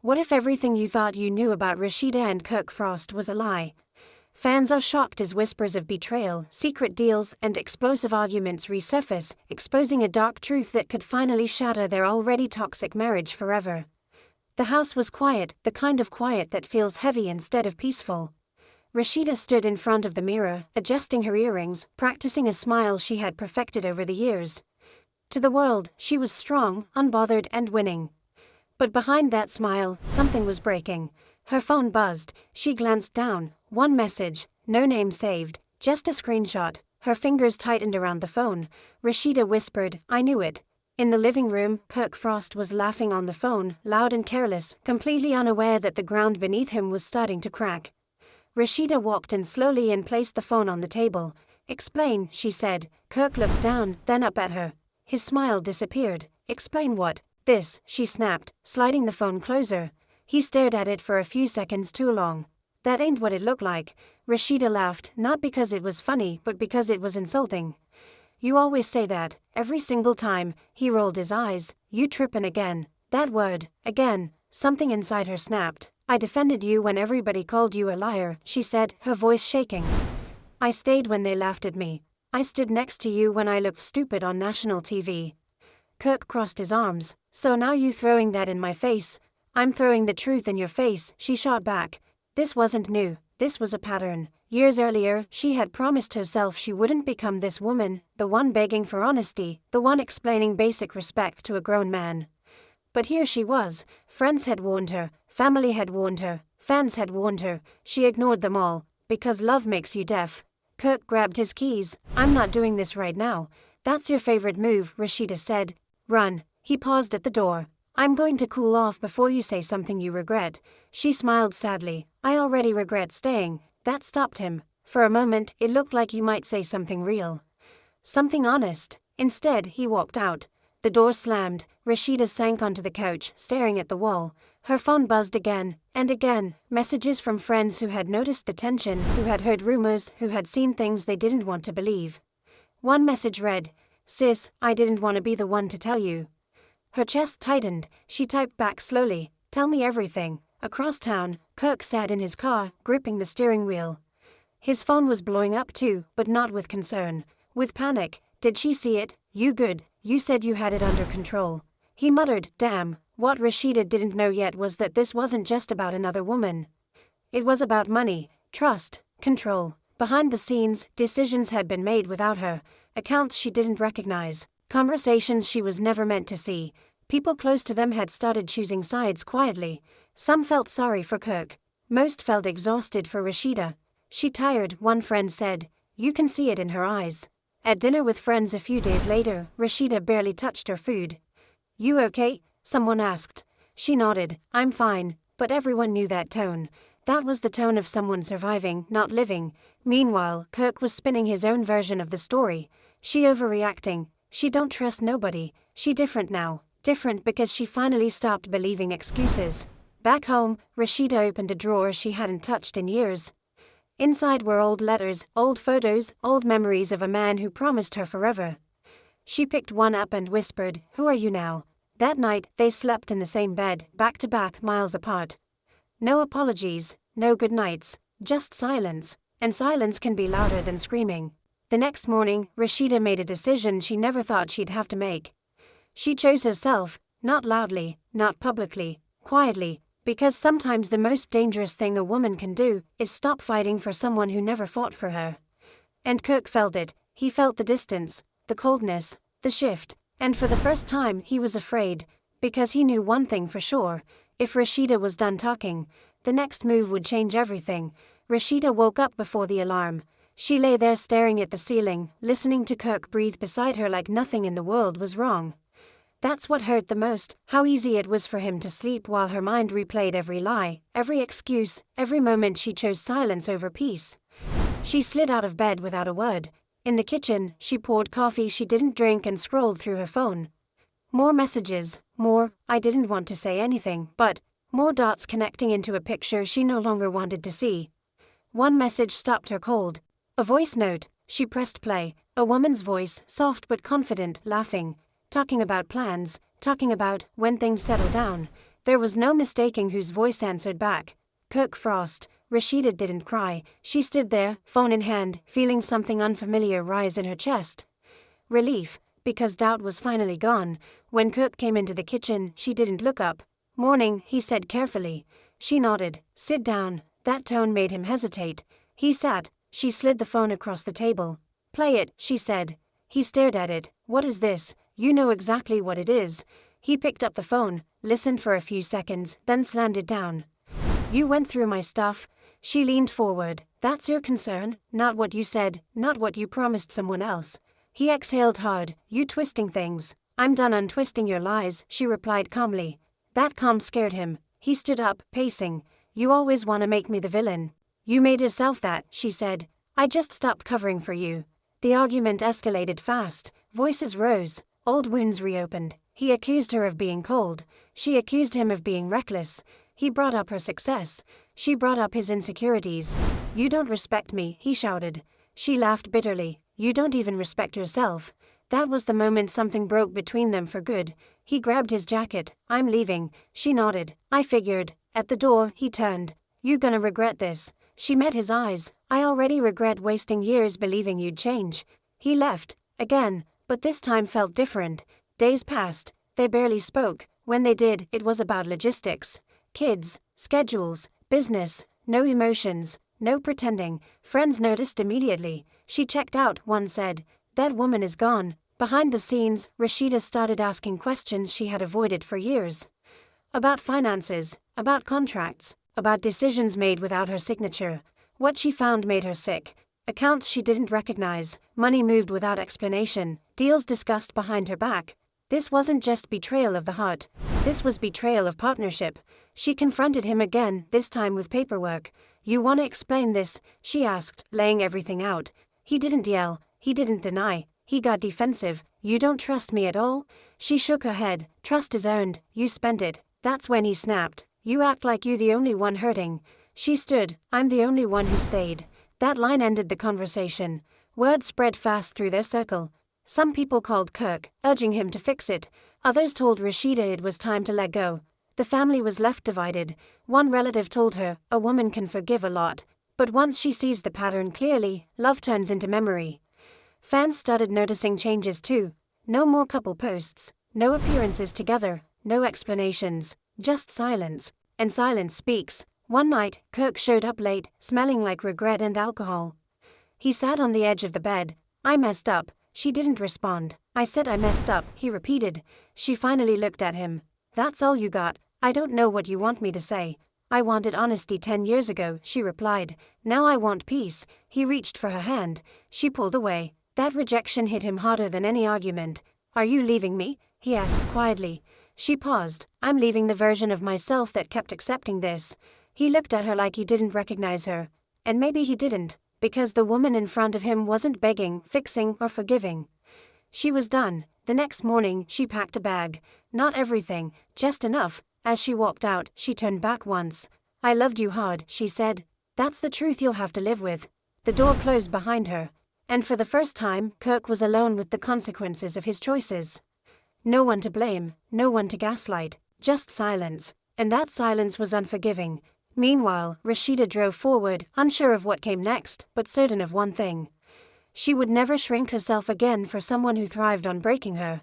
What if everything you thought you knew about Rasheeda and Kirk Frost was a lie? Fans are shocked as whispers of betrayal, secret deals, and explosive arguments resurface, exposing a dark truth that could finally shatter their already toxic marriage forever. The house was quiet, the kind of quiet that feels heavy instead of peaceful. Rasheeda stood in front of the mirror, adjusting her earrings, practicing a smile she had perfected over the years. To the world, she was strong, unbothered, and winning. But behind that smile, something was breaking. Her phone buzzed. She glanced down. One message, no name saved, just a screenshot. Her fingers tightened around the phone. Rasheeda whispered, "I knew it." In the living room, Kirk Frost was laughing on the phone, loud and careless, completely unaware that the ground beneath him was starting to crack. Rasheeda walked in slowly and placed the phone on the table. "Explain," she said. Kirk looked down, then up at her. His smile disappeared. "Explain what?" "This," she snapped, sliding the phone closer. He stared at it for a few seconds too long. "That ain't what it looked like." Rasheeda laughed, not because it was funny, but because it was insulting. "You always say that, every single time." He rolled his eyes. "You trippin' again." That word, again. Something inside her snapped. "I defended you when everybody called you a liar," she said, her voice shaking. "I stayed when they laughed at me. I stood next to you when I looked stupid on national TV." Kirk crossed his arms. "So now you throwing that in my face?" "I'm throwing the truth in your face," she shot back. This wasn't new. This was a pattern. Years earlier, she had promised herself she wouldn't become this woman, the one begging for honesty, the one explaining basic respect to a grown man. But here she was. Friends had warned her, family had warned her, fans had warned her. She ignored them all, because love makes you deaf. Kirk grabbed his keys. "I'm not doing this right now." "That's your favorite move," Rasheeda said. "Run." He paused at the door. "I'm going to cool off before you say something you regret." She smiled sadly. "I already regret staying." That stopped him. For a moment, it looked like he might say something real. Something honest. Instead, he walked out. The door slammed. Rasheeda sank onto the couch, staring at the wall. Her phone buzzed again, and again. Messages from friends who had noticed the tension, who had heard rumors, who had seen things they didn't want to believe. One message read, "Sis, I didn't want to be the one to tell you." Her chest tightened. She typed back slowly, "Tell me everything." Across town, Kirk sat in his car, gripping the steering wheel. His phone was blowing up too, but not with concern. With panic. "Did she see it? You good. You said you had it under control." He muttered, "Damn." What Rasheeda didn't know yet was that this wasn't just about another woman. It was about money, trust, control. Behind the scenes, decisions had been made without her, accounts she didn't recognize, conversations she was never meant to see. People close to them had started choosing sides quietly. Some felt sorry for Kirk. Most felt exhausted for Rasheeda. "She tired," one friend said. "You can see it in her eyes." At dinner with friends a few days later, Rasheeda barely touched her food. "You okay?" someone asked. She nodded. "I'm fine." But everyone knew that tone. That was the tone of someone surviving, not living. Meanwhile, Kirk was spinning his own version of the story. She overreacting. She don't trust nobody. She different now. Different because she finally stopped believing excuses. Back home, Rasheeda opened a drawer she hadn't touched in years. Inside were old letters, old photos, old memories of a man who promised her forever. She picked one up and whispered, "Who are you now?" That night, they slept in the same bed, back to back, miles apart. No apologies, no good nights, just silence. And silence can be louder than screaming. The next morning, Rasheeda made a decision she never thought she'd have to make. She chose herself, not loudly, not publicly, quietly, because sometimes the most dangerous thing a woman can do is stop fighting for someone who never fought for her. And Kirk felt it. He felt the distance, the coldness, the shift, and for the first time he was afraid, because he knew one thing for sure. If Rasheeda was done talking, the next move would change everything. Rasheeda woke up before the alarm. She lay there staring at the ceiling, listening to Kirk breathe beside her like nothing in the world was wrong. That's what hurt the most, how easy it was for him to sleep while her mind replayed every lie, every excuse, every moment she chose silence over peace. She slid out of bed without a word. In the kitchen, she poured coffee she didn't drink and scrolled through her phone. More messages, more, I didn't want to say anything, but, more dots connecting into a picture she no longer wanted to see. One message stopped her cold. A voice note. She pressed play. A woman's voice, soft but confident, laughing. Talking about plans, talking about when things settle down. There was no mistaking whose voice answered back. Kirk Frost. Rasheeda didn't cry. She stood there, phone in hand, feeling something unfamiliar rise in her chest. Relief, because doubt was finally gone. When Kirk came into the kitchen, she didn't look up. "Morning," he said carefully. She nodded. "Sit down." That tone made him hesitate. He sat. She slid the phone across the table. "Play it," she said. He stared at it. "What is this?" "You know exactly what it is." He picked up the phone, listened for a few seconds, then slammed it down. "You went through my stuff." She leaned forward. "That's your concern, not what you said, not what you promised someone else." He exhaled hard. "You twisting things." "I'm done untwisting your lies," she replied calmly. That calm scared him. He stood up, pacing. "You always want to make me the villain." "You made yourself that," she said. "I just stopped covering for you." The argument escalated fast. Voices rose. Old wounds reopened. He accused her of being cold. She accused him of being reckless. He brought up her success. She brought up his insecurities. "You don't respect me," he shouted. She laughed bitterly. "You don't even respect yourself." That was the moment something broke between them for good. He grabbed his jacket. "I'm leaving." She nodded. "I figured." At the door, he turned. "You gonna regret this." She met his eyes. "I already regret wasting years believing you'd change." He left. Again, but this time felt different. Days passed. They barely spoke. When they did, it was about logistics. Kids, schedules, business, no emotions, no pretending. Friends noticed immediately. She checked out, one said. "That woman is gone." Behind the scenes, Rasheeda started asking questions she had avoided for years. About finances, about contracts, about decisions made without her signature. What she found made her sick. Accounts she didn't recognize, money moved without explanation, deals discussed behind her back. This wasn't just betrayal of the heart. This was betrayal of partnership. She confronted him again, this time with paperwork. "You want to explain this?" she asked, laying everything out. He didn't yell. He didn't deny. He got defensive. "You don't trust me at all?" She shook her head. "Trust is earned. You spent it." That's when he snapped. "You act like you're the only one hurting." She stood. "I'm the only one who stayed." That line ended the conversation. Word spread fast through their circle. Some people called Kirk, urging him to fix it. Others told Rasheeda it was time to let go. The family was left divided. One relative told her, "A woman can forgive a lot. But once she sees the pattern clearly, love turns into memory." Fans started noticing changes too. No more couple posts. No appearances together. No explanations. Just silence. And silence speaks. One night, Kirk showed up late, smelling like regret and alcohol. He sat on the edge of the bed. "I messed up." She didn't respond. "I said I messed up," he repeated. She finally looked at him. "That's all you got?" "I don't know what you want me to say." "I wanted honesty 10 years ago," she replied. "Now I want peace." He reached for her hand. She pulled away. That rejection hit him harder than any argument. "Are you leaving me?" he asked quietly. She paused. "I'm leaving the version of myself that kept accepting this." He looked at her like he didn't recognize her. And maybe he didn't, because the woman in front of him wasn't begging, fixing, or forgiving. She was done. The next morning, she packed a bag. Not everything, just enough. As she walked out, she turned back once. "I loved you hard," she said. "That's the truth you'll have to live with." The door closed behind her. And for the first time, Kirk was alone with the consequences of his choices. No one to blame, no one to gaslight, just silence. And that silence was unforgiving. Meanwhile, Rasheeda drove forward, unsure of what came next, but certain of one thing. She would never shrink herself again for someone who thrived on breaking her.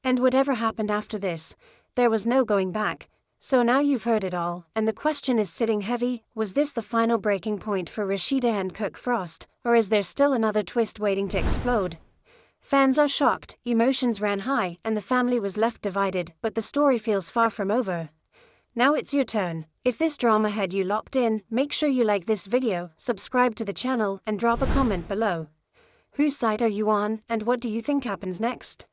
And whatever happened after this, there was no going back. So now you've heard it all, and the question is sitting heavy: was this the final breaking point for Rasheeda and Kirk Frost, or is there still another twist waiting to explode? Fans are shocked, emotions ran high, and the family was left divided, but the story feels far from over. Now it's your turn. If this drama had you locked in, make sure you like this video, subscribe to the channel, and drop a comment below. Whose side are you on, and what do you think happens next?